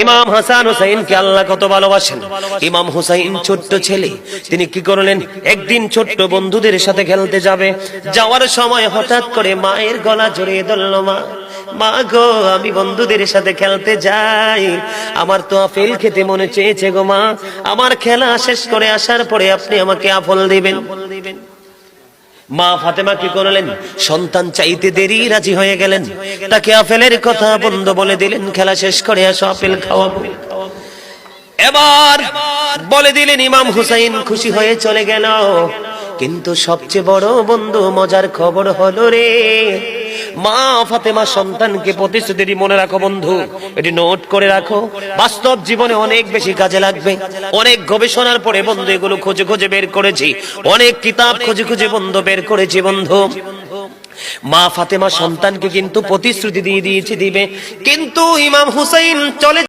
ইমাম হাসান হুসাইনকে আল্লাহ কত ভালোবাসেন। ইমাম হুসাইন ছোট্ট ছেলে, তিনি কি করলেন, একদিন ছোট্ট বন্ধুদের সাথে খেলতে যাবে, যাওয়ার সময় হঠাৎ করে মায়ের গলা জড়িয়ে ধরল। মা গো, আমি বন্ধুদের সাথে খেলতে যাই, আমার তো আপেল খেতে মনে চেয়েছে গো মা, আমার খেলা শেষ করে আসার পরে আপনি আমাকে আপেল দিবেন। মা ফাতেমা কি করলেন, সন্তান চাইতে দেরি রাজি হয়ে গেলেন, তাকে আপেলের কথা বন্ধ বলে দিলেন, খেলা শেষ করে আসো আপেল খাওয়াবো। এবার বলে দিলেন, ইমাম হুসাইন খুশি হয়ে চলে গেল। কিন্তু সবচেয়ে বড় বন্ধু মজার খবর হলো রে, মা ফাতেমা সন্তানকে প্রতিশ্রুতি দিয়ে, মনে রাখো বন্ধু, এটি নোট করে রাখো, বাস্তব জীবনে অনেক বেশি কাজে লাগবে। অনেক গবেষণার পরে বন্ধু এগুলো খুঁজে খুঁজে বের করেছি, অনেক কিতাব খুঁজে খুঁজে বন্ধু বের করেছি বন্ধু। মা ফাতেমা সন্তানকে কিন্তু প্রতিশ্রুতি দিয়ে দিয়েছে দিবে, কিন্তু ইমাম হুসাইন চলে